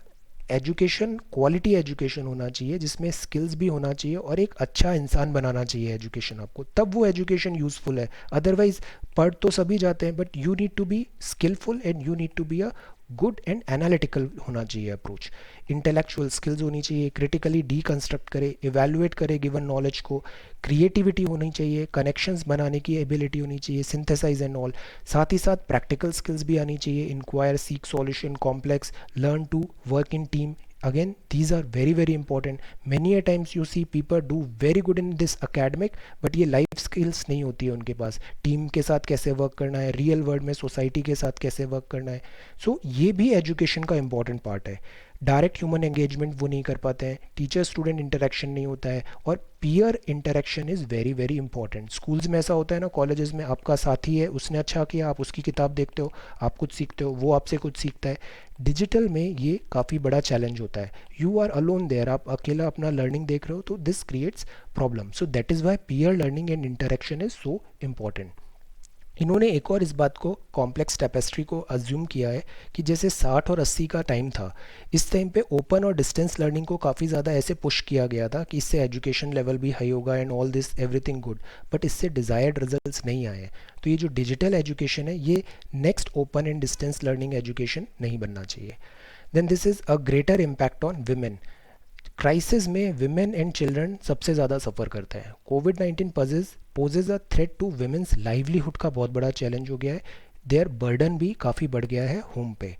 एजुकेशन क्वालिटी एजुकेशन होना चाहिए जिसमें स्किल्स भी होना चाहिए, और एक अच्छा इंसान बनाना चाहिए एजुकेशन आपको, तब वो एजुकेशन यूज़फुल है। अदरवाइज पढ़ तो सभी जाते हैं, but you need to be skilful and you need to be a good and analytical होना चाहिए अप्रोच। इंटेलेक्चुअल स्किल्स होनी चाहिए, क्रिटिकली डीकंस्ट्रक्ट करे, इवैल्यूएट करे गिवन नॉलेज को, क्रिएटिविटी होनी चाहिए, कनेक्शंस बनाने की एबिलिटी होनी चाहिए, सिंथेसाइज एंड ऑल। साथ ही साथ प्रैक्टिकल स्किल्स भी आनी चाहिए, inquire, seek solution, complex, learn to work in team. Again, these are very very important. Many a times you see people do very good in this academic, but ये लाइफ स्किल्स नहीं होती है उनके पास। टीम के साथ कैसे वर्क करना है, रियल वर्ल्ड में सोसाइटी के साथ कैसे वर्क करना है। सो ये भी एजुकेशन का इंपॉर्टेंट पार्ट है। डायरेक्ट ह्यूमन एंगेजमेंट वो नहीं कर पाते हैं, टीचर स्टूडेंट इंटरेक्शन नहीं होता है, और peer interaction is very very important. Schools में ऐसा होता है ना, कॉलेजेस में आपका साथी है, उसने अच्छा किया, आप उसकी किताब देखते हो, आप कुछ सीखते हो, वो आपसे कुछ सीखता है। डिजिटल में ये काफ़ी बड़ा चैलेंज होता है, यू आर अलोन देयर, आप अकेला अपना लर्निंग देख रहे हो, तो this creates problem. So that is why peer learning and interaction is so important. इन्होंने एक और इस बात को, कॉम्प्लेक्स टेपेस्ट्री को अज्यूम किया है कि जैसे 60 और 80 का टाइम था, इस टाइम पे ओपन और डिस्टेंस लर्निंग को काफ़ी ज़्यादा ऐसे पुश किया गया था कि इससे एजुकेशन लेवल भी हाई होगा and all this everything good, but इससे डिज़ायर्ड रिजल्ट्स नहीं आए। तो ये जो डिजिटल एजुकेशन है, ये next open and distance learning education नहीं बनना चाहिए। Then this is a greater impact on women. Crisis में विमेन एंड चिल्ड्रन सबसे ज़्यादा सफ़र करते हैं। कोविड-19 poses a threat to women's livelihood का बहुत बड़ा चैलेंज हो गया है। देयर बर्डन भी काफ़ी बढ़ गया है होम पे।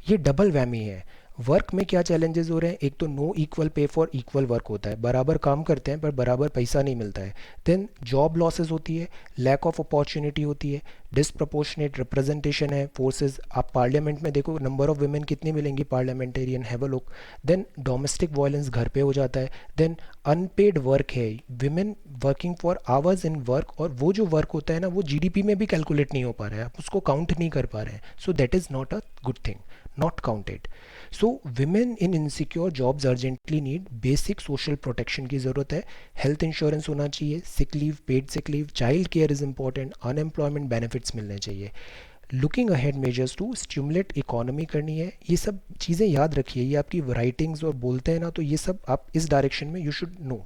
ये डबल वैमी है, वर्क में क्या चैलेंजेस हो रहे हैं, एक तो no equal pay for equal work होता है, बराबर काम करते हैं पर बराबर पैसा नहीं मिलता है। देन जॉब लॉसेस होती है, लैक ऑफ अपॉर्चुनिटी होती है, डिसप्रपोर्शनेट रिप्रेजेंटेशन है फोर्सेस। आप पार्लियामेंट में देखो नंबर ऑफ वुमेन कितनी मिलेंगी parliamentarian, have a look. Then domestic violence घर पे हो जाता है। देन अनपेड वर्क है, women working for hours in work, और वो जो वर्क होता है ना वो जीडीपी में भी कैलकुलेट नहीं हो पा रहा है, आप उसको काउंट नहीं कर पा रहे हैं। So that is not a good thing, not counted. So women in insecure jobs urgently need basic social protection की ज़रूरत है। हेल्थ इंश्योरेंस होना चाहिए, sick leave, paid sick leave, child care is important, unemployment benefits मिलने चाहिए। Looking ahead measures to stimulate economy करनी है। ये सब चीज़ें याद रखिए, ये आपकी राइटिंग्स और बोलते हैं ना, तो ये सब आप इस डायरेक्शन में you should know.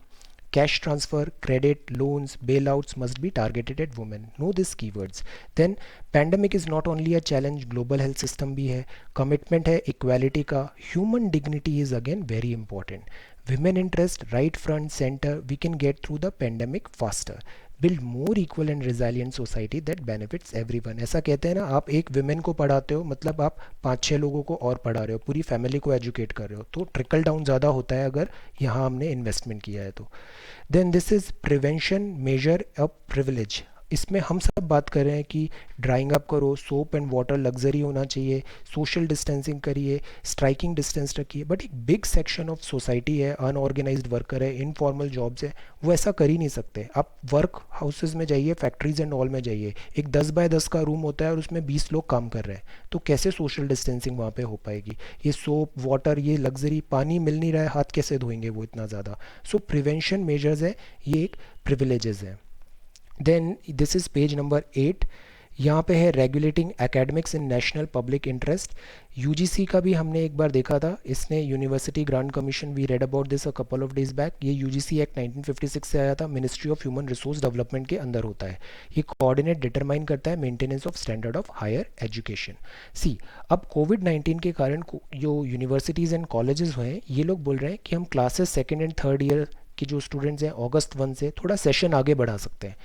Cash transfer, credit, loans, bailouts must be targeted at women. Know these keywords. Then pandemic is not only a challenge, global health system भी है, commitment है equality का, human dignity is again very important. Women interest right front center, we can get through the pandemic faster. Build more equal and resilient society that benefits everyone. ऐसा कहते हैं ना, आप एक विमेन को पढ़ाते हो मतलब आप 5-6 लोगों को और पढ़ा रहे हो, पूरी फैमिली को एजुकेट कर रहे हो, तो ट्रिकल डाउन ज़्यादा होता है अगर यहाँ हमने इन्वेस्टमेंट किया है तो। Then this is prevention measure a privilege. इसमें हम सब बात कर रहे हैं कि ड्राइंग अप करो, सोप एंड वाटर लग्जरी होना चाहिए, सोशल डिस्टेंसिंग करिए, स्ट्राइकिंग डिस्टेंस रखिए, बट एक बिग सेक्शन ऑफ सोसाइटी है, अनऑर्गेनाइज्ड वर्कर है, इनफॉर्मल जॉब्स है, वो ऐसा कर ही नहीं सकते। आप वर्क हाउसेज में जाइए, फैक्ट्रीज एंड ऑल में जाइए, एक 10 बाय 10 का रूम होता है और उसमें 20 लोग काम कर रहे हैं, तो कैसे सोशल डिस्टेंसिंग वहाँ पे हो पाएगी। ये सोप वाटर, ये लग्जरी, पानी मिल नहीं रहा है, हाथ कैसे धोएंगे वो इतना ज़्यादा। सो प्रिवेंशन मेजर्स है, ये एक प्रिविलेजेस है। Then this is page number 8। यहाँ पे है regulating academics in national public interest. UGC का भी हमने एक बार देखा था, इसने university grant commission, we read about this a couple of days back. ये यूजीसी एक्ट 1956 से आया था, ministry of human resource development के अंदर होता है। ये कोऑर्डिनेट डिटरमाइन करता है maintenance of standard of higher education. See, अब कोविड-19 के कारण जो यूनिवर्सिटीज़ एंड कॉलेजेस हैं, ये लोग बोल रहे हैं कि हम classes second and third year के जो स्टूडेंट्स हैं अगस्त 1 से थोड़ा सेशन आगे बढ़ा सकते हैं,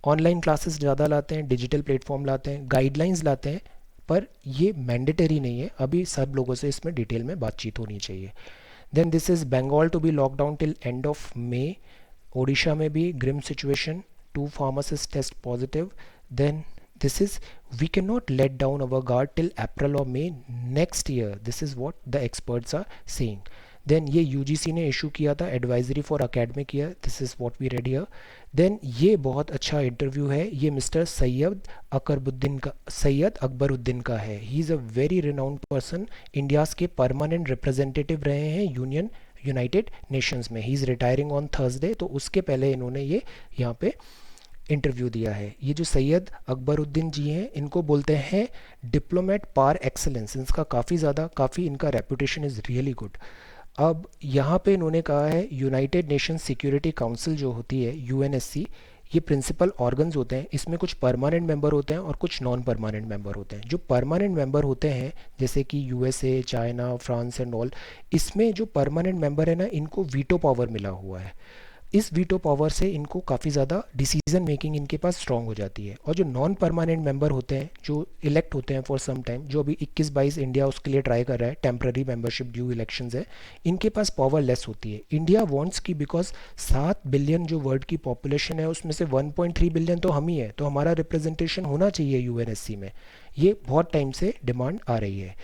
ऑनलाइन क्लासेस ज़्यादा लाते हैं, डिजिटल प्लेटफॉर्म लाते हैं, गाइडलाइंस लाते हैं, पर ये मैंडेटरी नहीं है। अभी सब लोगों से इसमें डिटेल में बातचीत होनी चाहिए। Then this is Bengal to be lockdown till end of May. Odisha में भी grim situation, 2 pharmacist test positive. Then this is we can not let down our guard till April और May next year, this is what the experts are saying. Then ये यूजीसी ने इशू किया था advisory for academic year, this is what we read here. Then ये बहुत अच्छा इंटरव्यू है, ये मिस्टर सैयद अकबरुद्दीन का है। He is a very renowned person, India's के परमानेंट रिप्रेजेंटेटिव रहे हैं यूनाइटेड नेशंस में। He is retiring on Thursday, तो उसके पहले इन्होंने ये यहाँ पे इंटरव्यू दिया है। ये जो सैयद अकबरुद्दीन जी हैं, इनको बोलते हैं डिप्लोमेट पार एक्सेलेंस, इनका काफ़ी इनका रेपुटेशन इज़ रियली गुड। अब यहाँ पे इन्होंने कहा है यूनाइटेड नेशंस सिक्योरिटी काउंसिल जो होती है यूएनएससी, ये प्रिंसिपल ऑर्गन्स होते हैं, इसमें कुछ परमानेंट मेंबर होते हैं और कुछ नॉन परमानेंट मेंबर होते हैं। जो परमानेंट मेंबर होते हैं जैसे कि USA, China, France and all, इसमें जो परमानेंट मेंबर है ना, इनको वीटो पावर मिला हुआ है। इस वीटो पावर से इनको काफ़ी ज़्यादा डिसीजन मेकिंग इनके पास स्ट्रांग हो जाती है। और जो नॉन परमानेंट मेंबर होते हैं, जो इलेक्ट होते हैं फॉर सम टाइम, जो अभी 21-22 इंडिया उसके लिए ट्राई कर रहा है, टेम्प्रेरी मेंबरशिप ड्यू इलेक्शंस है, इनके पास पावर लेस होती है। इंडिया वांट्स की, बिकॉज 7 बिलियन जो वर्ल्ड की पॉपुलेशन है उसमें से 1.3 बिलियन तो हम ही है, तो हमारा रिप्रेजेंटेशन होना चाहिए यूएनएससी में। ये बहुत टाइम से डिमांड आ रही है।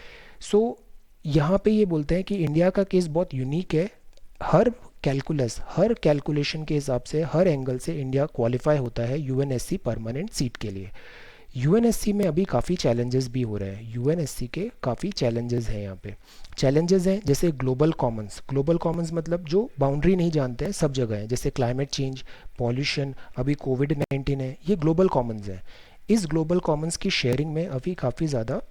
सो यहाँ पे ये बोलते हैं कि इंडिया का केस बहुत यूनिक है, हर कैलकुलेशन के हिसाब से, हर एंगल से इंडिया क्वालिफाई होता है यूएनएससी परमानेंट सीट के लिए। यूएनएससी में अभी काफ़ी चैलेंजेस भी हो रहे हैं, यूएनएससी के काफ़ी चैलेंजेस हैं यहाँ पे। चैलेंजेस हैं जैसे ग्लोबल कॉमन्स मतलब जो बाउंड्री नहीं जानते हैं, सब जगह हैं, जैसे क्लाइमेट चेंज, पॉल्यूशन, अभी कोविड-19 है, ये ग्लोबल कॉमन्स हैं। इस ग्लोबल कॉमन्स की शेयरिंग में अभी काफ़ी ज़्यादा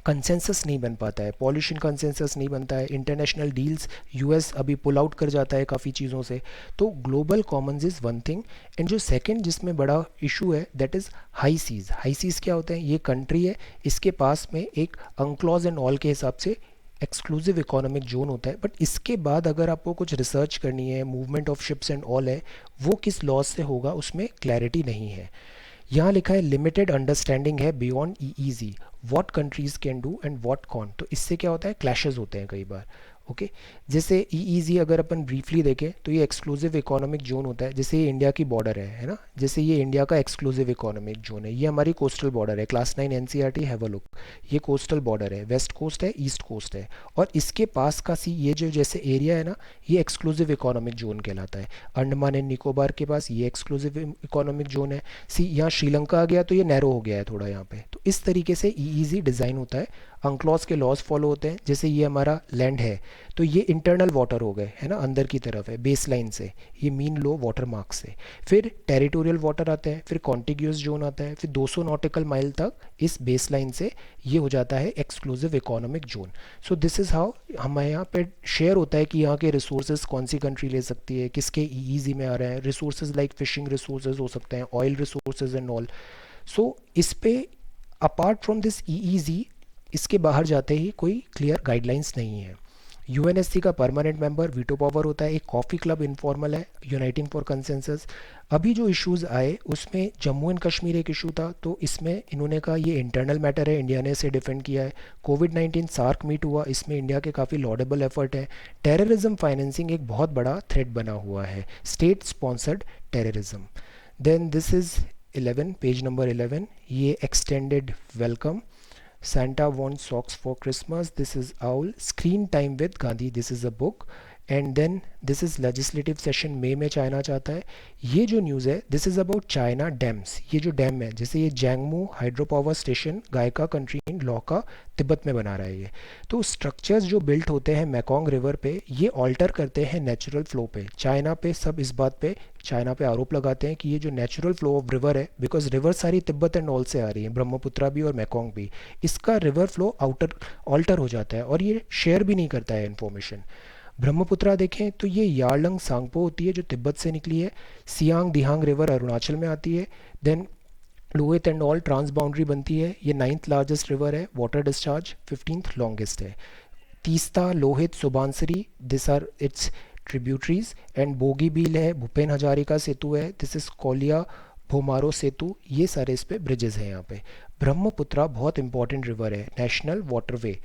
कंसेंसस नहीं बन पाता है, पॉल्यूशन कंसेंसस नहीं बनता है, इंटरनेशनल डील्स यूएस अभी पुल आउट कर जाता है काफ़ी चीज़ों से। तो global Commons is one thing. And जो सेकंड जिसमें बड़ा इशू है दैट इज़ हाई सीज़ क्या होते हैं, ये कंट्री है, इसके पास में एक अंक्लॉज एंड ऑल के हिसाब से एक्सक्लूसिव इकोनॉमिक जोन होता है, बट इसके बाद अगर आपको कुछ रिसर्च करनी है, movement of ships and all है, वो किस लॉज से होगा उसमें क्लैरिटी नहीं है। यहाँ लिखा है लिमिटेड अंडरस्टैंडिंग है beyond EEG, what countries can do and what can't. तो इससे क्या होता है, क्लैशेस होते हैं कई बार। ओके, जैसे ईईजी अगर अपन ब्रीफली देखें तो ये एक्सक्लूसिव इकोनॉमिक जोन होता है, जैसे ये इंडिया की बॉर्डर है ना, जैसे ये इंडिया का एक्सक्लूसिव इकोनॉमिक जोन है, ये हमारी कोस्टल बॉर्डर है, class 9 NCERT have a look. ये कोस्टल बॉर्डर है, वेस्ट कोस्ट है, ईस्ट कोस्ट है, और इसके पास का ये जो जैसे एरिया है ना, ये एक्सक्लूसिव इकोनॉमिक जोन कहलाता है। अंडमान एंड निकोबार के पास ये एक्सक्लूसिव इकोनॉमिक जोन है। यहाँ श्रीलंका आ गया तो ये नैरो हो गया है थोड़ा यहाँ पे। तो इस तरीके से ईईजी डिज़ाइन होता है, अंक्लॉज के लॉज फॉलो होते हैं। जैसे ये हमारा लैंड है तो ये इंटरनल वाटर हो गए है ना, अंदर की तरफ है बेस लाइन से, ये मीन लो वाटर मार्क से। फिर टेरिटोरियल वाटर आते हैं, फिर कॉन्टिग्यूस जोन आता है, फिर 200 नॉटिकल माइल तक इस बेस लाइन से ये हो जाता है exclusive economic zone. So this is how हमारे यहाँ पे शेयर होता है कि यहाँ के रिसोर्सेज कौन सी कंट्री ले सकती है, किसके ईईजी में आ रहे हैं। रिसोर्सेज लाइक फिशिंग रिसोर्सेज हो सकते हैं, ऑयल रिसोर्सेज एंड ऑल। सो इस पे अपार्ट फ्रॉम दिस ईईजी, इसके बाहर जाते ही कोई क्लियर गाइडलाइंस नहीं है। यूएनएससी का परमानेंट मेंबर वीटो पावर होता है, एक कॉफ़ी क्लब इनफॉर्मल है, यूनाइटिंग फॉर कंसेंसस। अभी जो इश्यूज आए उसमें जम्मू एंड कश्मीर एक इशू था, तो इसमें इन्होंने कहा ये इंटरनल मैटर है, इंडिया ने इसे डिफेंड किया है। कोविड-19 सार्क मीट हुआ, इसमें इंडिया के काफ़ी लॉडेबल एफर्ट है। टेररिज्म फाइनेंसिंग एक बहुत बड़ा थ्रेट बना हुआ है, state sponsored terrorism. Then this is 11, page number 11, ये extended welcome. Santa wants socks for Christmas. This is Owl. Screen Time with Gandhi. This is a book. And then this is legislative session मई में चाइना चाहता है। ये जो न्यूज़ है this is about China dams. ये जो डैम है, जैसे ये Zangmu hydro power station Gyaca county in Lhoka Tibet में बना रहा है ये। तो स्ट्रक्चर्स जो बिल्ट होते हैं मैकोंग रिवर पे, ये ऑल्टर करते हैं नेचुरल फ्लो पे। चाइना पे सब इस बात पे चाइना पे आरोप लगाते हैं कि ये जो नेचुरल फ्लो ऑफ रिवर है, बिकॉज रिवर सारी तिब्बत एंड ऑल से आ रही है, ब्रह्मपुत्रा भी और मैकोंग भी, इसका रिवर फ्लो आउटर ऑल्टर हो जाता है और ये शेयर भी नहीं करता है इन्फॉर्मेशन। ब्रह्मपुत्रा देखें तो ये यारलंग सांगपो होती है जो तिब्बत से निकली है, सियांग दिहांग रिवर अरुणाचल में आती है, then Lohit and all trans boundary बनती है। ये 9th लार्जेस्ट रिवर है, वाटर डिस्चार्ज 15th लॉन्गेस्ट है। Teesta, Lohit, Subansiri, this are its tributaries. And Bogibeel है, भूपेन हजारिका सेतु है, दिस इज कोलिया भोमारो सेतु, ये सारे इस पे ब्रिजेस हैं यहाँ पे। ब्रह्मपुत्रा बहुत इंपॉर्टेंट रिवर है, नेशनल वाटरवे।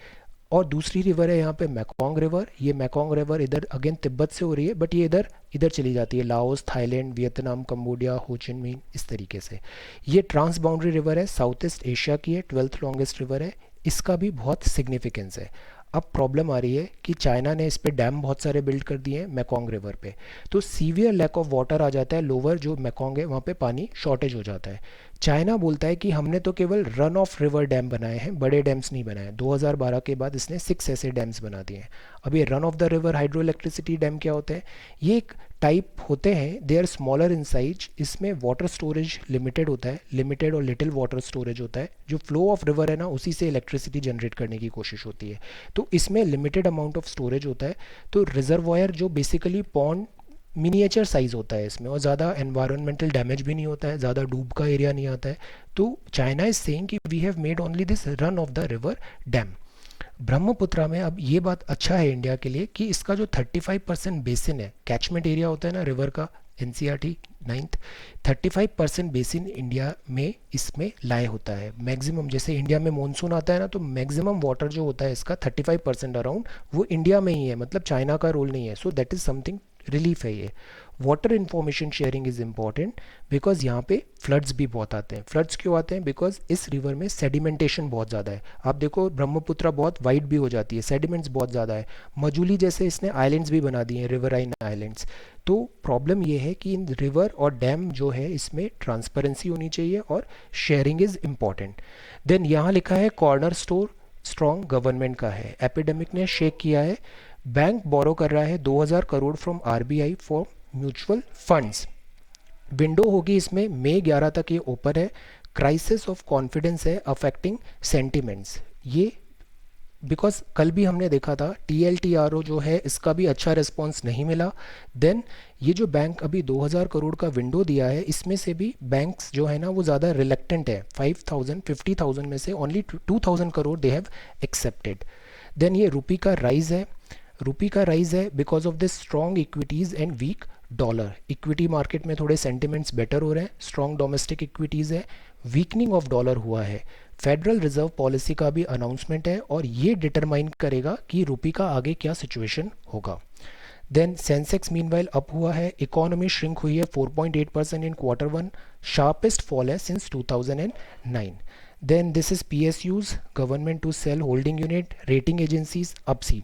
और दूसरी रिवर है यहाँ पे मैकोंग रिवर। ये मैकोंग रिवर इधर अगेन तिब्बत से हो रही है, बट ये इधर इधर चली जाती है, लाओस, थाईलैंड, वियतनाम, कंबोडिया, होचिन इस तरीके से। ये ट्रांस बाउंड्री रिवर है, साउथ ईस्ट एशिया की है, 12th लॉन्गेस्ट रिवर है, इसका भी बहुत सिग्निफिकेंस है। अब प्रॉब्लम आ रही है कि चाइना ने इस पे डैम बहुत सारे बिल्ड कर दिए हैं मैकोंग रिवर पे, तो सीवियर लैक ऑफ वाटर आ जाता है, लोअर जो मैकोंग है वहाँ पे पानी शॉर्टेज हो जाता है। चाइना बोलता है कि हमने तो केवल रन ऑफ रिवर डैम बनाए हैं, बड़े डैम्स नहीं बनाए। 2012 के बाद इसने 6 ऐसे डैम्स बना दिए हैं। अब ये run of the river hydro electricity dam क्या होते हैं, ये एक टाइप होते हैं, they are smaller in size. इसमें वाटर स्टोरेज लिमिटेड होता है, लिमिटेड और लिटिल वाटर स्टोरेज होता है। जो फ्लो ऑफ रिवर है ना, उसी से इलेक्ट्रिसिटी जनरेट करने की कोशिश होती है, तो इसमें लिमिटेड अमाउंट ऑफ स्टोरेज होता है। तो रिजर्वायर जो बेसिकली पॉन्ड मिनिएचर साइज़ होता है इसमें, और ज़्यादा एनवायरमेंटल डैमेज भी नहीं होता है, ज़्यादा डूब का एरिया नहीं आता है। तो चाइना इज सेइंग कि we have made only this run of the river dam. Brahmaputra में अब ये बात अच्छा है इंडिया के लिए कि इसका जो 35% बेसिन है, कैचमेंट एरिया होता है ना रिवर का, एनसीईआरटी 9th, 35% बेसिन इंडिया में इसमें लाए होता है। मैक्सिमम जैसे इंडिया में मानसून आता है ना, तो मैक्सिमम वाटर जो होता है इसका 35% अराउंड वो इंडिया में ही है, मतलब चाइना का रोल नहीं है। So that is something relief है ये। Water information sharing is important because यहाँ पे फ्लड्स भी बहुत आते हैं। फ्लड्स क्यों आते हैं, बिकॉज इस रिवर में सेडिमेंटेशन बहुत ज़्यादा है। आप देखो ब्रह्मपुत्रा बहुत वाइड भी हो जाती है, सेडिमेंट्स बहुत ज़्यादा है। मजूली जैसे इसने आइलैंड्स भी बना दिए हैं, रिवराइन आइलैंड्स। तो प्रॉब्लम ये है कि इन रिवर और डैम जो है इसमें ट्रांसपेरेंसी होनी चाहिए और शेयरिंग इज़ इम्पॉर्टेंट। देन यहाँ लिखा है कॉर्नर स्टोर स्ट्रॉन्ग गवर्नमेंट का है, एपिडेमिक ने शेक किया है। बैंक बोरो कर रहा है 2000 crore from RBI for mutual funds. Window होगी इसमें मई 11 तक, ये ओपन है। क्राइसिस ऑफ कॉन्फिडेंस है अफेक्टिंग सेंटिमेंट्स, ये बिकॉज कल भी हमने देखा था टीएलटीआरओ जो है इसका भी अच्छा रिस्पॉन्स नहीं मिला। देन ये जो बैंक अभी 2000 करोड़ का विंडो दिया है, इसमें से भी बैंक्स जो है ना वो ज़्यादा रिलेक्टेंट है। 50,000 में से only 2000 crore they have accepted. Then ये रुपी का राइज है, रुपी का राइज है because of this strong equities and weak dollar, equity market में थोड़े सेंटिमेंट्स बेटर हो रहे हैं, स्ट्रॉन्ग डोमेस्टिक इक्विटीज़ है, वीकनिंग ऑफ डॉलर हुआ है, फेडरल रिजर्व पॉलिसी का भी अनाउंसमेंट है और ये डिटरमाइन करेगा कि रुपये का आगे क्या सिचुएशन होगा। देन सेंसेक्स मीनवाइल अप हुआ है, इकोनॉमी श्रिंक हुई है 4.8% इन Q1, शार्पेस्ट फॉल है since 2009। Then this is PSUs, government to sell holding unit, rating agencies up see.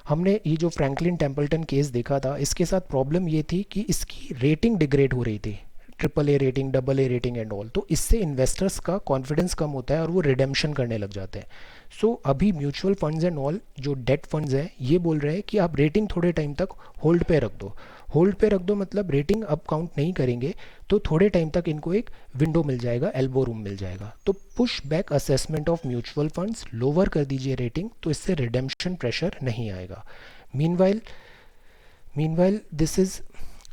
हमने ये जो फ्रैंकलिन टेम्पल्टन केस देखा था, इसके साथ प्रॉब्लम ये थी कि इसकी रेटिंग डिग्रेड हो रही थी, AAA rating, AA rating and all, तो इससे इन्वेस्टर्स का कॉन्फिडेंस कम होता है और वो रिडेम्पशन करने लग जाते हैं। सो अभी म्यूचुअल फंड्स एंड ऑल जो डेट फंड्स हैं ये बोल रहे हैं कि आप रेटिंग थोड़े टाइम तक होल्ड पे रख दो। होल्ड पे रख दो मतलब रेटिंग अब काउंट नहीं करेंगे, तो थोड़े टाइम तक इनको एक विंडो मिल जाएगा, एल्बो रूम मिल जाएगा। तो push back assessment of mutual funds, lower कर दीजिए रेटिंग, तो इससे रिडेम्पशन प्रेशर नहीं आएगा। Meanwhile this is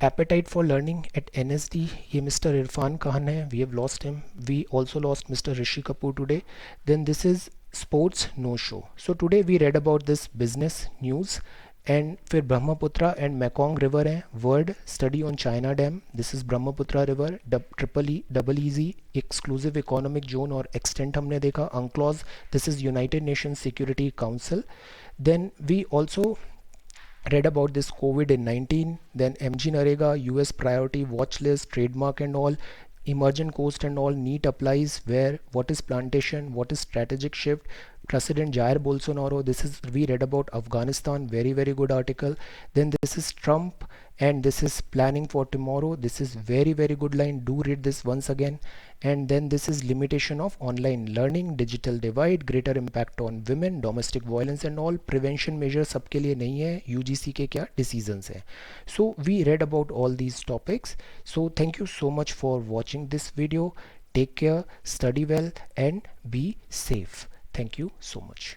appetite for learning at NSD, ये Mr. Irfan Khan है, we have lost him, we also lost Mr. Rishi Kapoor today. Then this is sports no show. So today we read about this business news, and फिर ब्रह्मपुत्रा एंड मैकोंग रिवर है, word study on China dam, this is Brahmaputra river, double easy exclusive economic zone और एक्सटेंट हमने देखा, अंक्लॉज, this is United Nation Security council. Then we also read about this COVID-19, then MG Narega, US priority watch list, trademark and all, emergent coast and all, NEET applies where, what is plantation, what is strategic shift, President Jair Bolsonaro, this is, we read about Afghanistan, very good article. Then this is Trump and this is planning for tomorrow, this is very good line, do read this once again. And then this is limitation of online learning, digital divide, greater impact on women, domestic violence and all, prevention measures सबके लिए नहीं है, UGC के क्या decisions हैं। So we read about all these topics. So thank you so much for watching this video. Take care, study well and be safe. Thank you so much.